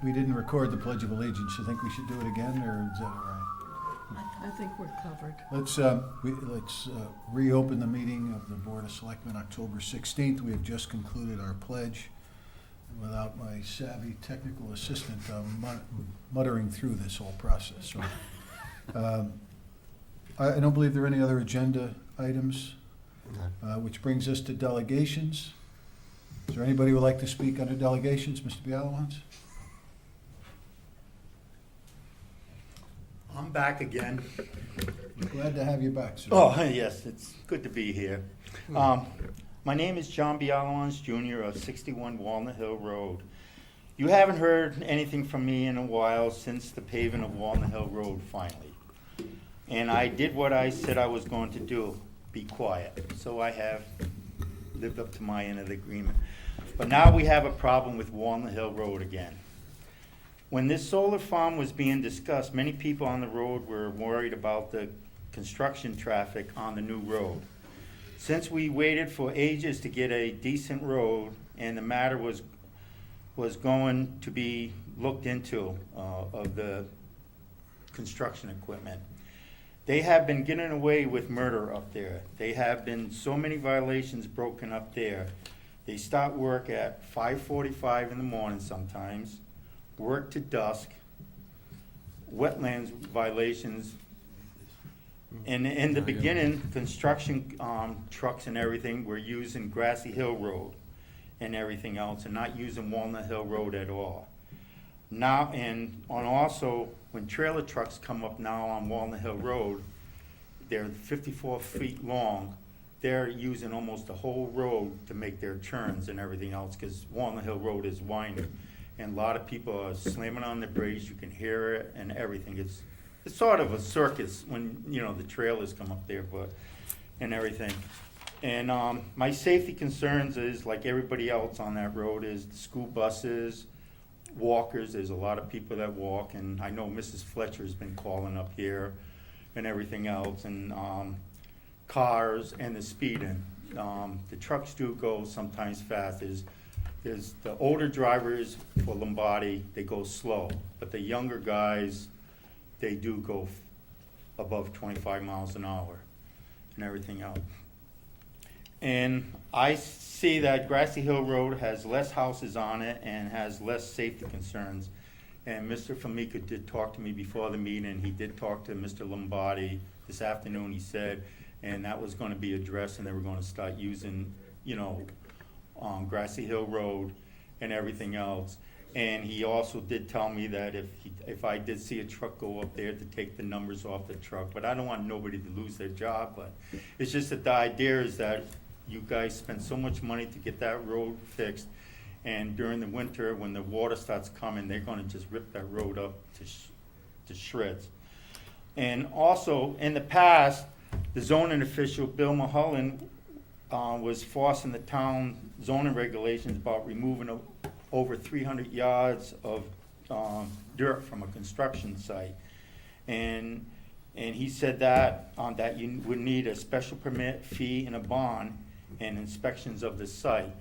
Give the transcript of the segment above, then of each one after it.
we didn't record the Pledge of Allegiance. You think we should do it again, or is that all right? I think we're covered. Let's reopen the meeting of the Board of Selectmen, October 16th. We have just concluded our pledge. Without my savvy technical assistant muttering through this whole process. So, I don't believe there are any other agenda items, which brings us to delegations. Is there anybody who would like to speak under delegations? Mr. Bialowans? I'm back again. Glad to have you back, sir. Oh, yes, it's good to be here. My name is John Bialowans Jr. of 61 Walnut Hill Road. You haven't heard anything from me in a while since the paving of Walnut Hill Road finally. And I did what I said I was going to do, be quiet. So I have lived up to my end of the agreement. But now we have a problem with Walnut Hill Road again. When this solar farm was being discussed, many people on the road were worried about the construction traffic on the new road. Since we waited for ages to get a decent road and the matter was going to be looked into of the construction equipment, they have been getting away with murder up there. They have been so many violations broken up there. They start work at 5:45 in the morning sometimes, work to dusk, wetlands violations. And in the beginning, construction trucks and everything were using Grassy Hill Road and everything else, and not using Walnut Hill Road at all. Now, and also, when trailer trucks come up now on Walnut Hill Road, they're 54 feet long. They're using almost the whole road to make their turns and everything else, because Walnut Hill Road is winding. And a lot of people are slamming on the brakes. You can hear it and everything. It's sort of a circus when, you know, the trailers come up there, and everything. And my safety concerns is, like everybody else on that road, is the school buses, walkers. There's a lot of people that walk, and I know Mrs. Fletcher's been calling up here and everything else, and cars and the speeding. The trucks do go sometimes fast. There's the older drivers for Lombardi, they go slow, but the younger guys, they do go above 25 miles an hour and everything else. And I see that Grassy Hill Road has less houses on it and has less safety concerns. And Mr. Famica did talk to me before the meeting. He did talk to Mr. Lombardi this afternoon, he said, and that was going to be addressed, and they were going to start using, you know, Grassy Hill Road and everything else. And he also did tell me that if I did see a truck go up there, to take the numbers off the truck. But I don't want nobody to lose their job, but it's just that the idea is that you guys spend so much money to get that road fixed, and during the winter, when the water starts coming, they're gonna just rip that road up to shreds. And also, in the past, the zoning official, Bill Mulholland, was forcing the town zoning regulations about removing over 300 yards of dirt from a construction site. And he said that you would need a special permit fee and a bond and inspections of the site.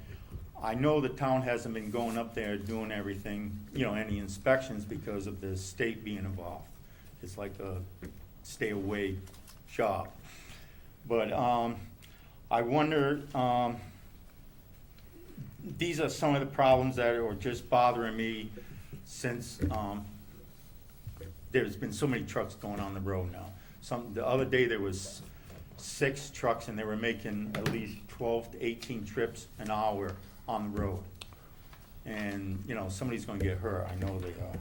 I know the town hasn't been going up there doing everything, you know, any inspections, because of the state being involved. It's like a stay away job. But I wonder, these are some of the problems that are just bothering me since there's been so many trucks going on the road now. The other day there was 6 trucks, and they were making at least 12 to 18 trips an hour on the road. And, you know, somebody's gonna get hurt, I know they are.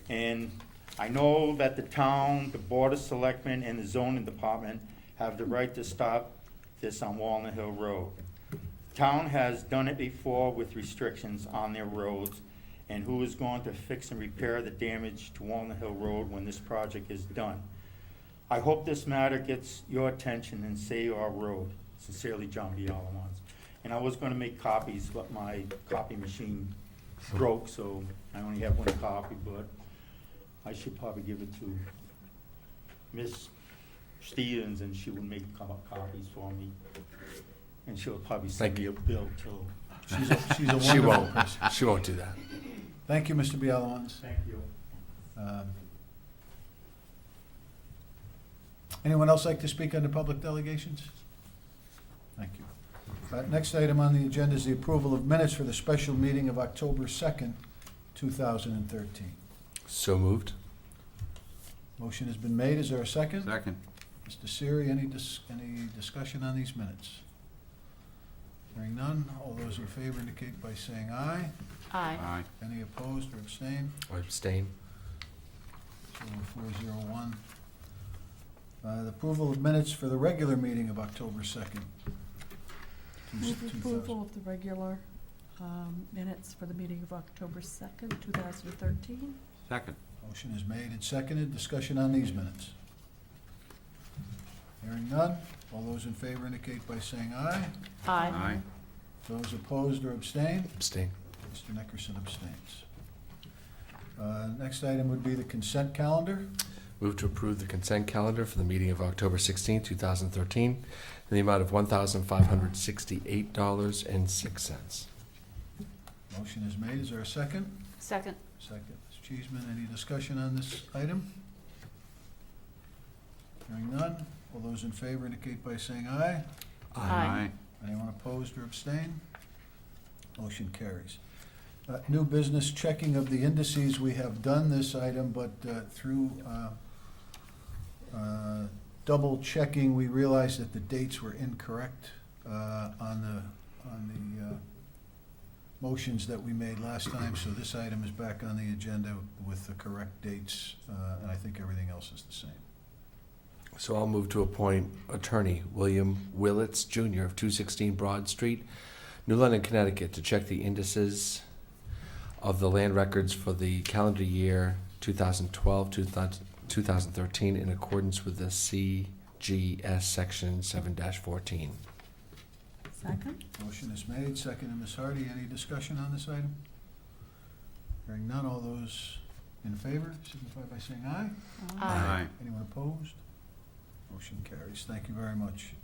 And I know that the town, the Board of Selectmen, and the zoning department have the right to stop this on Walnut Hill Road. The town has done it before with restrictions on their roads, and who is going to fix and repair the damage to Walnut Hill Road when this project is done? I hope this matter gets your attention and save our road. Sincerely, John Bialowans. And I was gonna make copies, but my copy machine broke, so I only have one copy, but I should probably give it to Miss Stevens, and she would make copies for me. And she'll probably send me a bill too. She's a She wonderful won't. person. She won't do that. Thank you, Mr. Bialowitz. Thank you. Anyone else like to speak under public delegations? Thank you. Next item on the agenda is the approval of minutes for the special meeting of October 2nd, 2013. So moved. Motion has been made. Is there a second? Second. Mr. Siri, any discussion on these minutes? Hearing none, all those in favor indicate by saying aye. Aye. Any opposed or abstained? Or abstain. So 401. The approval of minutes for the regular meeting of October 2nd. Move approval of the regular minutes for the meeting of October 2nd, 2013. Second. Motion is made and seconded. Discussion on these minutes. Hearing none, all those in favor indicate by saying aye. Aye. Those opposed or abstained? Abstain. Mr. Nickerson abstains. Next item would be the consent calendar. Move to approve the consent calendar for the meeting of October 16, 2013, in the amount of $1,568.06. Motion is made. Is there a second? Second. Second. Ms. Cheeseman, any discussion on this item? Hearing none, all those in favor indicate by saying aye. Aye. Anyone opposed or abstain? Motion carries. New business, checking of the indices. We have done this item, but through double checking, we realized that the dates were incorrect on the motions that we made last time. So this item is back on the agenda with the correct dates, and I think everything else is the same. So I'll move to appoint Attorney William Willits, Jr. of 216 Broad Street, New London, Connecticut, to check the indices of the land records for the calendar year 2012-2013 in accordance with the CGS Section 7-14. Second. Motion is made, seconded. Ms. Hardy, any discussion on this item? Hearing none, all those in favor signify by saying aye. Aye. Anyone opposed? Motion carries. Thank you very much.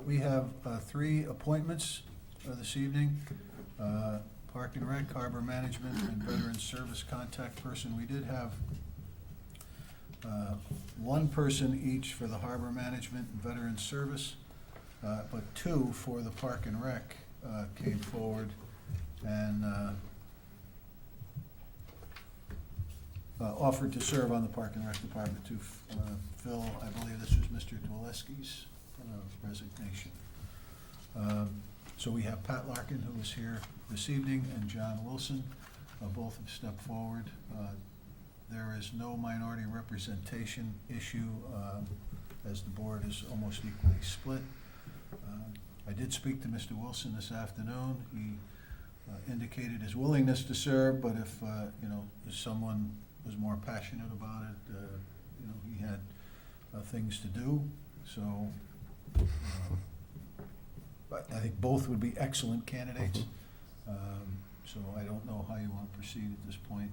We have 3 appointments this evening. Park and Rec, Harbor Management, and Veteran Service Contact Person. We did have 1 person each for the Harbor Management and Veteran Service, but 2 for the Park and Rec came forward and offered to serve on the Park and Rec Department to fill, I believe this was Mr. Dwaleski's resignation. So we have Pat Larkin, who is here this evening, and John Wilson. Both have stepped forward. There is no minority representation issue, as the board is almost equally split. I did speak to Mr. Wilson this afternoon. He indicated his willingness to serve, but if someone was more passionate about it, he had things to do. So but I think both would be excellent candidates. So I don't know how you want to proceed at this point.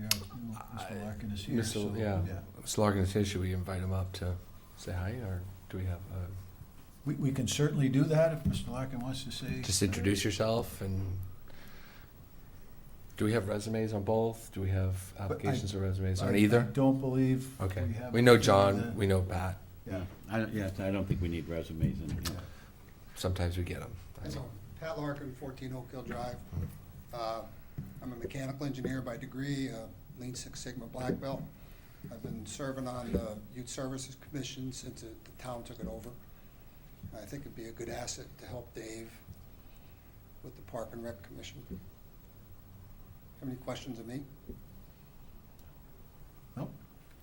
Mr. Larkin is here. So, Yeah. Mr. Larkin is here. Should we invite him up to say hi, or do we have We can certainly do that if Mr. Larkin wants to say. just introduce yourself? And do we have resumes on both? Do we have applications or resumes on I either? don't believe Okay. we have. We know any of John. the- We know Pat. Yeah. I don't think we need resumes in here. Sometimes we get them. Pat Larkin, 14 Oak Hill Drive. I'm a mechanical engineer by degree, Lean Six Sigma Black Belt. I've been serving on the Youth Services Commission since the town took it over. I think it'd be a good asset to help Dave with the Park and Rec Commission. Have any questions of me? No,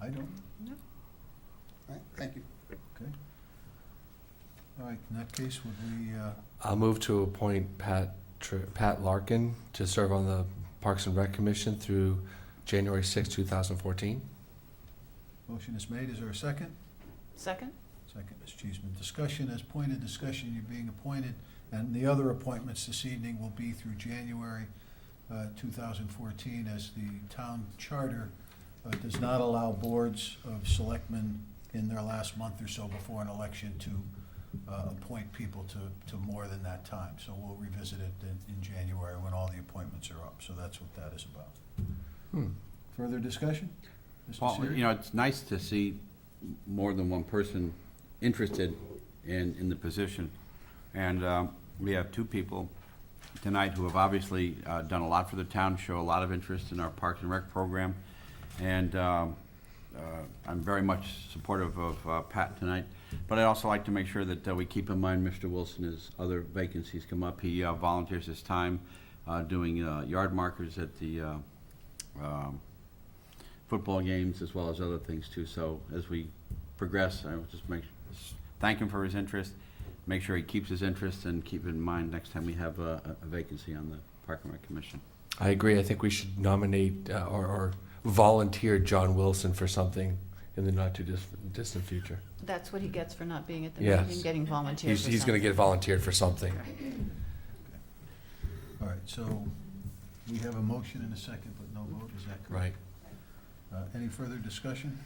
I don't. No. All right, thank you. Okay. All right, in that case, would we, I'll move to appoint Pat Larkin to serve on the Parks and Rec Commission through January 6, 2014. motion is made. Is there a second? Second. Second, Ms. Cheeseman. Discussion, as pointed, discussion, you're being appointed, and the other appointments this evening will be through January 2014, as the town charter does not allow boards of selectmen in their last month or so before an election to appoint people to more than that time. So we'll revisit it in January when all the appointments are up. So that's what that is about. Further discussion? Mr. Well, Seary? you know, it's nice to see more than one person interested in the position. And we have two people tonight who have obviously done a lot for the town, show a lot of interest in our Parks and Rec program. And I'm very much supportive of Pat tonight. But I'd also like to make sure that we keep in mind Mr. Wilson as other vacancies come up. He volunteers his time doing yard markers at the football games as well as other things too. So as we progress, I will just thank him for his interest, make sure he keeps his interest, and keep in mind next time we have a vacancy on the Park and Rec Commission. I agree. I think we should nominate or volunteer John Wilson for something in the not-too-distant future. That's what he gets for not being at the Yes. meeting, getting volunteered for He's going to get volunteered for something. All right, so we have a motion and a second, but no vote, is that correct? Right. Any further discussion?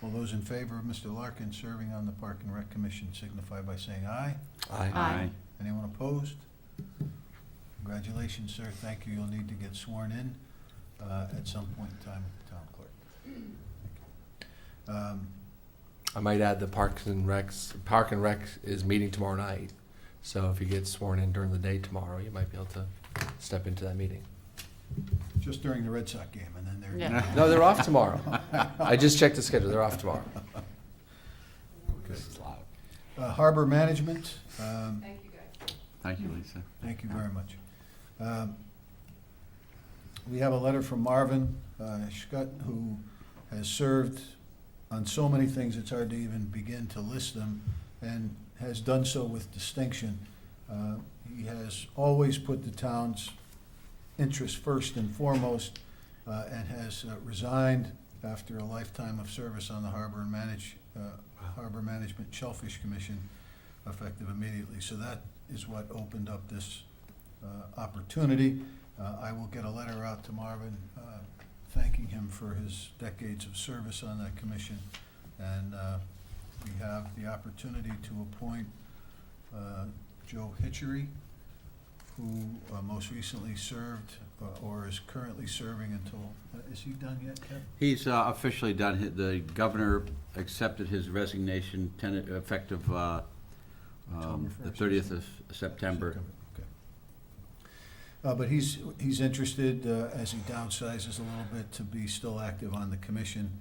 All those in favor of Mr. Larkin serving on the Park and Rec Commission signify by saying aye. Aye. Aye. Anyone opposed? Congratulations, sir. Thank you. You'll need to get sworn in at some point in time with the town clerk. Thank you. I might add the Park and Rec is meeting tomorrow night. So if you get sworn in during the day tomorrow, you might be able to step into that meeting. Just during the Red Sox game, and then they're. Yeah. No, they're off tomorrow. I just checked the schedule. They're off tomorrow. Okay. This is loud. Harbor Management, Thank you, Lisa. thank you very much. We have a letter from Marvin Schutt, who has served on so many things, it's hard to even begin to list them, and has done so with distinction. He has always put the town's interests first and foremost, and has resigned after a lifetime of service on the Harbor Management Shellfish Commission, effective immediately. So that is what opened up this opportunity. I will get a letter out to Marvin thanking him for his decades of service on that commission. And we have the opportunity to appoint Joe Hitchery, who most recently served or is currently serving until, is he done yet, Kev? He's officially done. The governor accepted his resignation effective the 1st? 30th of September. Okay. But he's interested, as he downsizes a little bit, to be still active on the commission,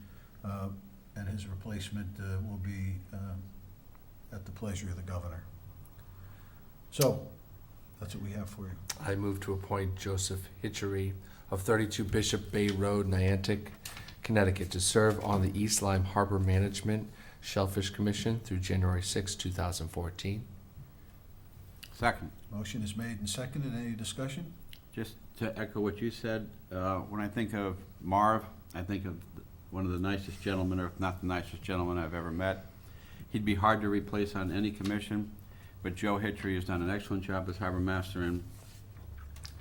and his replacement will be at the pleasure of the governor. So, that's what we have for you. I move to appoint Joseph Hitchery of 32 Bishop Bay Road, Niantic, Connecticut, to serve on the East Lyme Harbor Management Shellfish Commission through January 6, 2014. Second. Motion is made and seconded. Any discussion? Just to echo what you said, when I think of Marv, I think of one of the nicest gentlemen, or if not the nicest gentleman I've ever met. He'd be hard to replace on any commission, but Joe Hitchery has done an excellent job as harbor master, and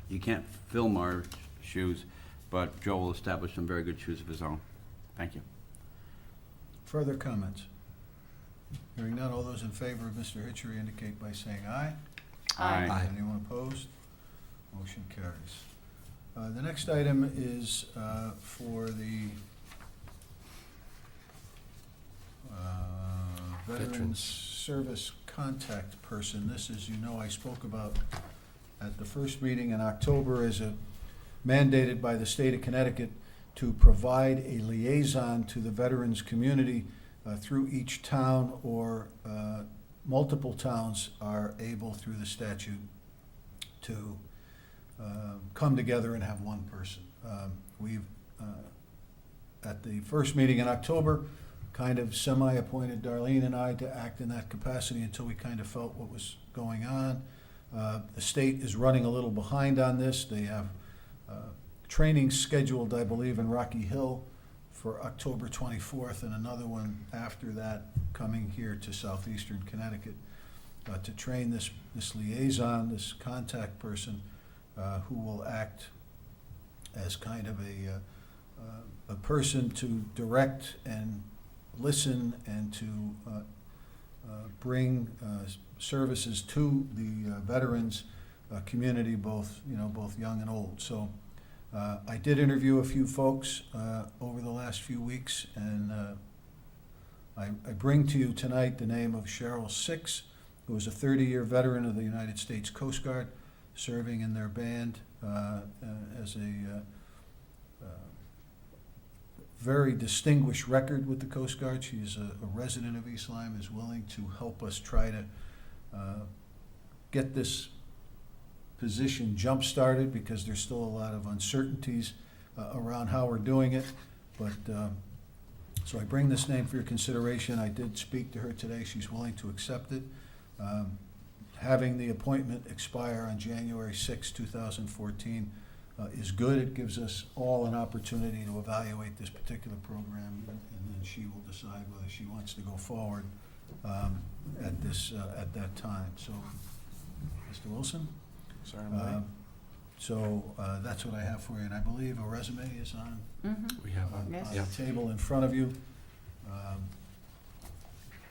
you can't fill Marv's shoes, but Joe will establish some very good shoes of his own. Thank you. Further comments? Hearing none, all those in favor of Mr. Hitchery indicate by saying aye. Aye. Aye. Anyone opposed? Motion carries. The next item is for the Veterans Veterans. Service Contact Person. This, as you know, I spoke about at the first meeting in October, as a mandated by the state of Connecticut to provide a liaison to the veterans community through each town, or multiple towns are able through the statute to come together and have one person. We've, at the first meeting in October, kind of semi-appointed Darlene and I to act in that capacity until we kind of felt what was going on. The state is running a little behind on this. They have training scheduled, I believe, in Rocky Hill for October 24th, and another one after that coming here to southeastern Connecticut to train this liaison, this contact person, who will act as kind of a person to direct and listen and to bring services to the veterans community, both young and old. So I did interview a few folks over the last few weeks, and I bring to you tonight the name of Cheryl Six, who is a 30-year veteran of the United States Coast Guard, serving in their band as a very distinguished record with the Coast Guard. She is a resident of East Lyme, is willing to help us try to get this position jump-started, because there's still a lot of uncertainties around how we're doing it. But so I bring this name for your consideration. I did speak to her today. She's willing to accept it. Having the appointment expire on January 6, 2014 is good. It gives us all an opportunity to evaluate this particular program, and then she will decide whether she wants to go forward at that time. So, Mr. Wilson? So that's what I have for you, and I believe a resume is on We have one. Yes. Yeah. the table in front of you.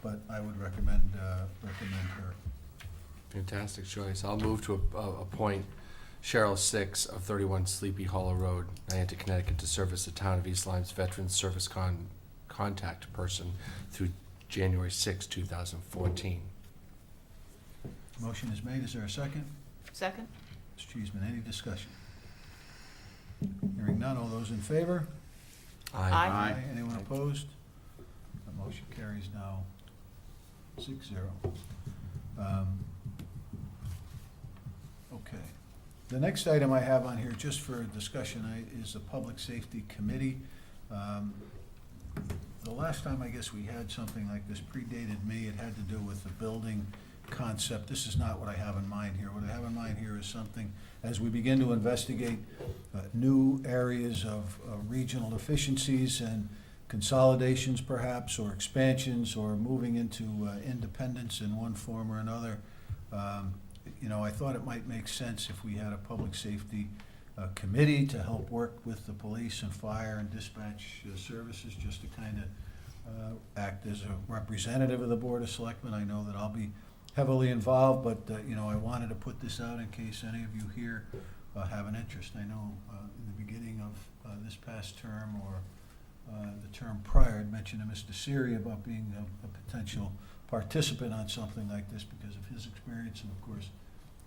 But I would recommend her. Fantastic choice. I'll move to appoint Cheryl Six of 31 Sleepy Hollow Road, Niantic, Connecticut, to serve as the town of East Lyme's Veterans Service contact person through January 6, 2014. Motion is made. Is there a second? Second? Mr. Cheeseman, any discussion? Hearing none. All those in favor? Aye. Anyone opposed? The motion carries now 6-0. Okay. The next item I have on here, just for discussion, is the Public Safety Committee. The last time I guess we had something like this predated me. It had to do with the building concept. This is not what I have in mind here. What I have in mind here is something, as we begin to investigate new areas of regional efficiencies and consolidations perhaps, or expansions, or moving into independence in one form or another. I thought it might make sense if we had a public safety committee to help work with the police and fire and dispatch services, just to kind of act as a representative of the Board of Selectmen. I know that I'll be heavily involved, but I wanted to put this out in case any of you here have an interest. I know in the beginning of this past term, or the term prior, I'd mentioned to Mr. Siri about being a potential participant on something like this because of his experience, and of course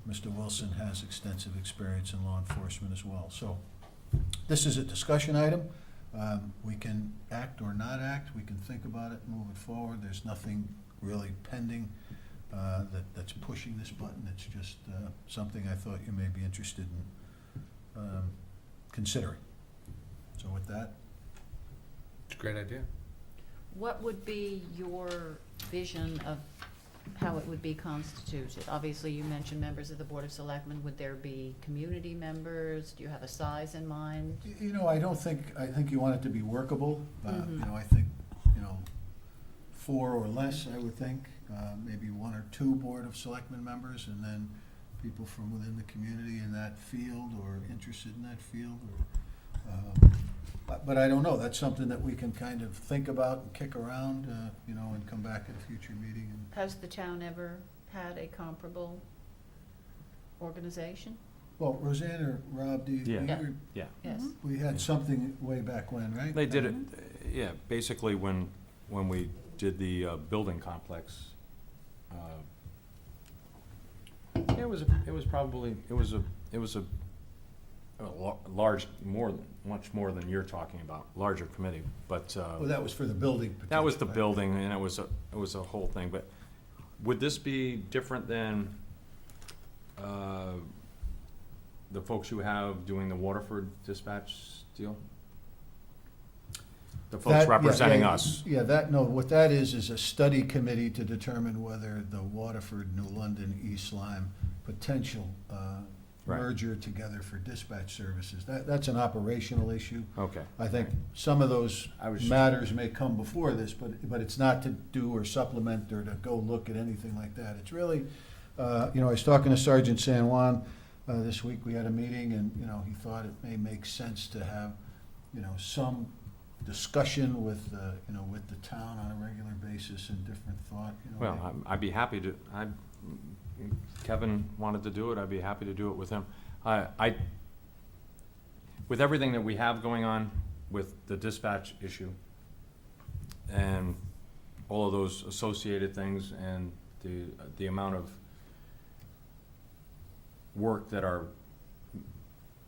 Mr. Wilson has extensive experience in law enforcement as well. So this is a discussion item. We can act or not act. We can think about it and move it forward. There's nothing really pending that's pushing this button. It's just something I thought you may be interested in considering. So with that, It's a great idea. What would be your vision of how it would be constituted? Obviously, you mentioned members of the Board of Selectmen. Would there be community members? Do you have a size in mind? I think you want it to be workable. Mhm. I think 4 or less, I would think, maybe 1 or 2 Board of Selectmen members, and then people from within the community in that field or interested in that field. But I don't know. That's something that we can kind of think about and kick around, and come back at a future meeting. Has the town ever had a comparable organization? Well, Roseanne or Rob, Yeah. Yeah, Yes. we had something way back when, right? they did it, yeah, basically when we did the building complex. It was probably a large, much more than you're talking about, larger committee, but Well, that was for the building. that was the potentially, right? building, and it was a whole thing, but would this be different than the folks you have doing the Waterford dispatch deal? The folks That- yeah, representing yeah, us? Yeah, what that is a study committee to determine whether the Waterford, New London, East Lyme potential Right. merger together for dispatch services. That's an operational issue. Okay. I think some of those I was- matters may come before this, but it's not to do or supplement or to go look at anything like that. It's really, I was talking to Sergeant San Juan this week. We had a meeting, and he thought it may make sense to have some discussion with, you know, with the town on a regular basis and different thought, you know. Well, I'd be happy to, Kevin wanted to do it, I'd be happy to do it with him. With everything that we have going on with the dispatch issue and all of those associated things and the amount of work that our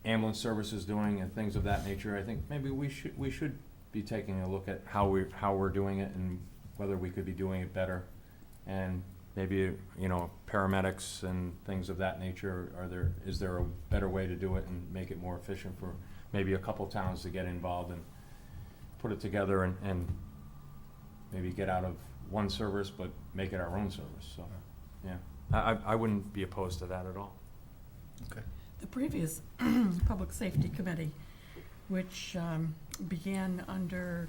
ambulance service is doing and things of that nature, I think maybe we should be taking a look at how we're doing it and whether we could be doing it better. And maybe, you know, paramedics and things of that nature, is there a better way to do it and make it more efficient for maybe a couple towns to get involved and put it together and maybe get out of one service but make it our own service, so, yeah. I wouldn't be opposed to that at all. Okay. The previous Public Safety Committee, which began under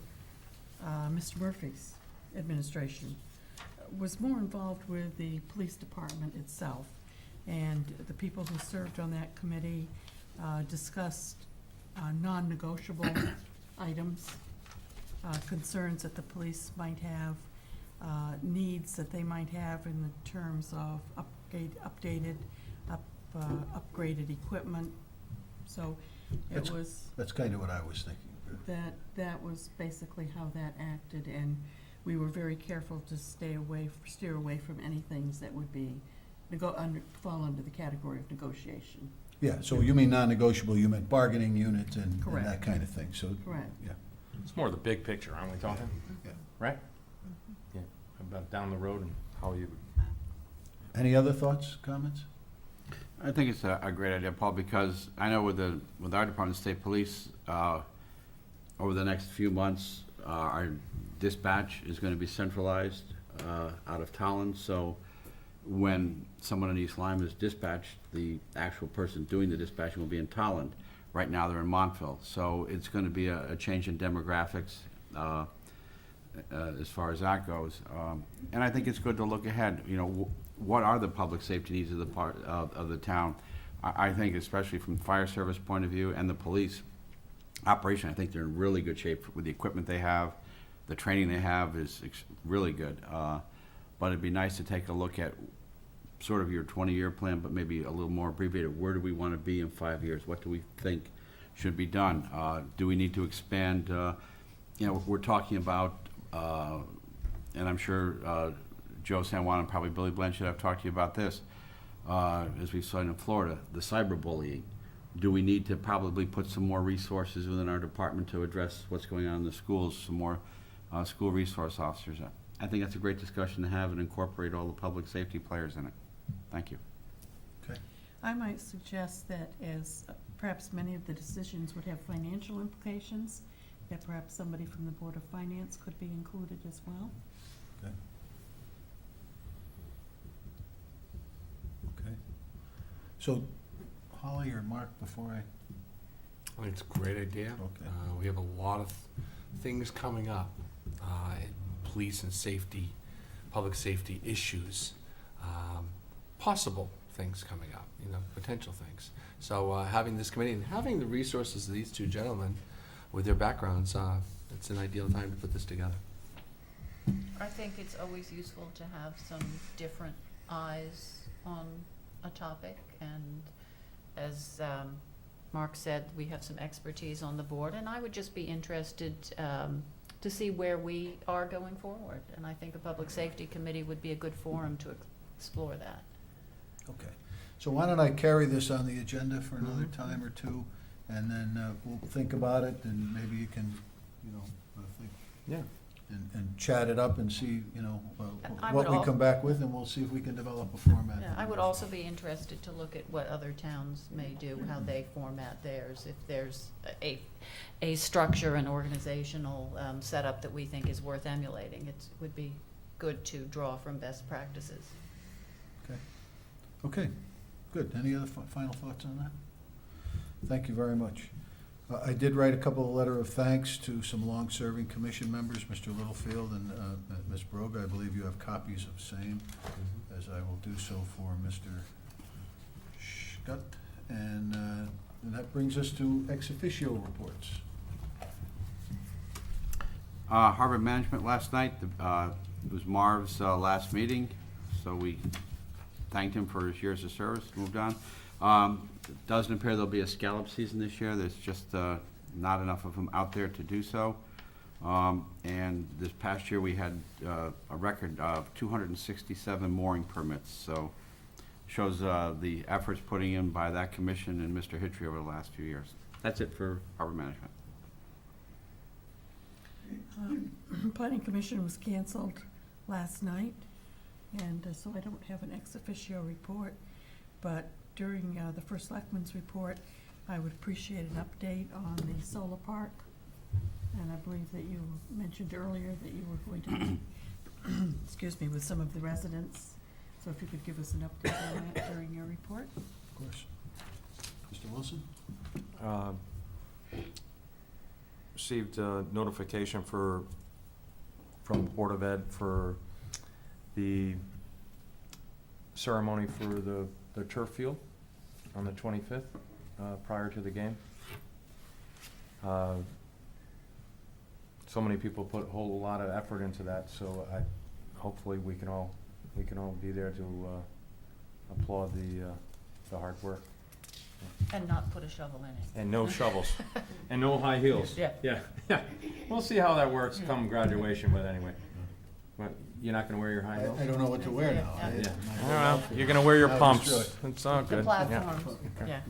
Mr. Murphy's administration, was more involved with the police department itself. And the people who served on that committee discussed non-negotiable items, concerns that the police might have, needs that they might have in the terms of upgraded equipment. So it was, That's kind of what I was thinking. that was basically how that acted, and we were very careful to steer away from any things that would be fall under the category of negotiation. Yeah, so you mean non-negotiable, you meant bargaining units and that Correct. kind of thing, so. Correct. Yeah. It's more the big picture, aren't we talking? Yeah. Right? Yeah, about down the road and how you, Any other thoughts, comments? I think it's a great idea, Paul, because I know with our Department of State Police, over the next few months, our dispatch is going to be centralized out of Tallinn. So when someone in East Lyme is dispatched, the actual person doing the dispatching will be in Tallinn. Right now, they're in Montville. So it's going to be a change in demographics as far as that goes. And I think it's good to look ahead. You know, what are the public safety needs of the town? I think especially from the fire service point of view and the police operation, I think they're in really good shape with the equipment they have. The training they have is really good. But it'd be nice to take a look at sort of your 20-year plan, but maybe a little more abbreviated. Where do we want to be in 5 years? What do we think should be done? Do we need to expand? You know, we're talking about, and I'm sure Joe San Juan and probably Billy Blanchett have talked to you about this, as we've seen in Florida, the cyberbullying. Do we need to probably put some more resources within our department to address what's going on in the schools, some more school resource officers? I think that's a great discussion to have and incorporate all the public safety players in it. Thank you. Okay. I might suggest that as perhaps many of the decisions would have financial implications, that perhaps somebody from the Board of Finance could be included as well. Okay. Okay. So, Holly or Mark, before I, I think it's a great idea. Okay. We have a lot of things coming up, in police and safety, public safety issues, possible things coming up, you know, potential things. So having this committee and having the resources of these two gentlemen with their backgrounds, it's an ideal time to put this together. I think it's always useful to have some different eyes on a topic, and as Mark said, we have some expertise on the board, and I would just be interested to see where we are going forward, and I think a public safety committee would be a good forum to explore that. okay. So why don't I carry this on the agenda for another time or two, and then we'll think about it, and maybe you can, you know, think, yeah. and chat it up and see, you know, I what would we come back with, and we'll see if we can develop a format. Yeah, I would also be interested to look at what other towns may do, how they format theirs, if there's a structure, an organizational setup that we think is worth emulating. It would be good to draw from best practices. Okay, good. Any other final thoughts on that? Thank you very much. I did write a couple of letter of thanks to some long-serving commission members, Mr. Littlefield and Ms. Brogue. I believe you have copies of same, as I will do so for Mr. Schutt. And that brings us to ex officio reports. Harbor Management last night, it was Marv's last meeting, so we thanked him for his years of service, moved on. It doesn't appear there'll be a scallop season this year. There's just not enough of them out there to do so. And this past year, we had a record of 267 mooring permits, so shows the efforts putting in by that commission and Mr. Hitry over the last few years. That's it for Harbor Management. Planning Commission was canceled last night, and so I don't have an ex officio report, but during the first Selectmen's report, I would appreciate an update on the solar park. And I believe that you mentioned earlier that you were going to meet, excuse me, with some of the residents. So if you could give us an update on that during your report. Of course. Mr. Wilson? Received a notification from the Board of Ed for the ceremony for the turf field on the 25th, prior to the game. So many people put a whole lot of effort into that, so hopefully we can all be there to applaud the hard work. And not put a shovel in it. And no shovels. And no high heels. Yeah. Yeah. We'll see how that works come graduation, but anyway. But you're not gonna wear your high heels? I don't know what to wear now. Yeah. Yeah. My I don't know. outfit. You're gonna wear your I'll pumps. destroy it. It's all The good. Yeah. platforms, yeah.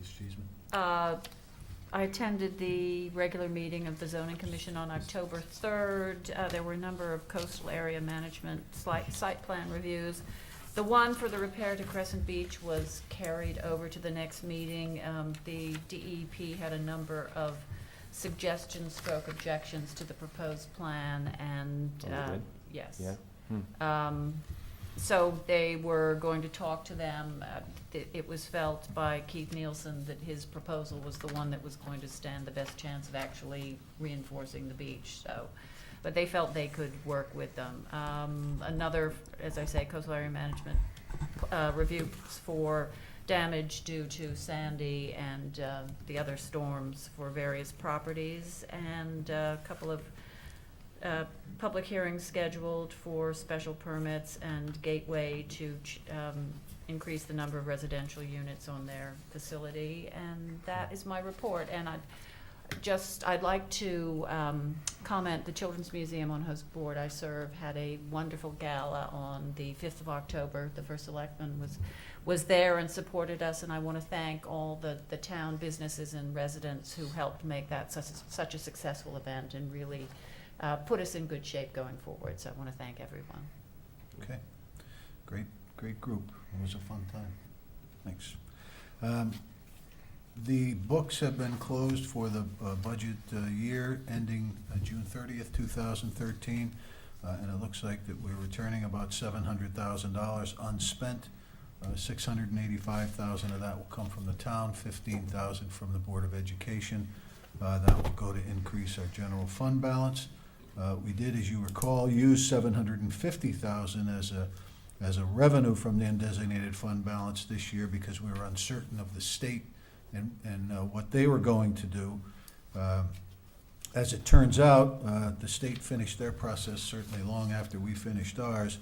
Ms. Cheeseman? I attended the regular meeting of the zoning commission on October 3rd. There were a number of coastal area management site plan reviews. The one for the repair to Crescent Beach was carried over to the next meeting. The DEP had a number of suggestions / objections to the proposed plan, and Oh, they did? yes. Yeah. So they were going to talk to them. It was felt by Keith Nielsen that his proposal was the one that was going to stand the best chance of actually reinforcing the beach, so. But they felt they could work with them. Another, as I say, coastal area management review for damage due to Sandy and the other storms for various properties, and a couple of public hearings scheduled for special permits and Gateway to increase the number of residential units on their facility. And that is my report. And I'd like to comment, the Children's Museum on whose board I serve had a wonderful gala on the 5th of October. The first selectman was there and supported us, and I want to thank all the town businesses and residents who helped make that such a successful event and really put us in good shape going forward. So I want to thank everyone. Okay. Great group. It was a fun time. Thanks. The books have been closed for the budget year ending June 30th, 2013, and it looks like that we're returning about $700,000 unspent. $685,000 of that will come from the town, $15,000 from the Board of Education. That will go to increase our general fund balance. We did, as you recall, use $750,000 as a revenue from the undesignated fund balance this year because we were uncertain of the state and what they were going to do. As it turns out, the state finished their process certainly long after we finished ours.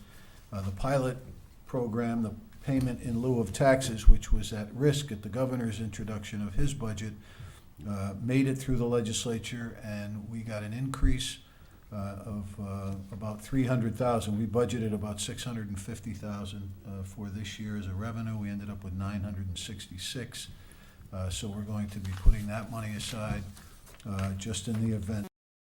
The pilot program, the payment in lieu of taxes, which was at risk at the governor's introduction of his budget, made it through the legislature, and we got an increase of about $300,000. We budgeted about $650,000 for this year as a revenue. We ended up with $966,000. So we're going to be putting that money aside just in the event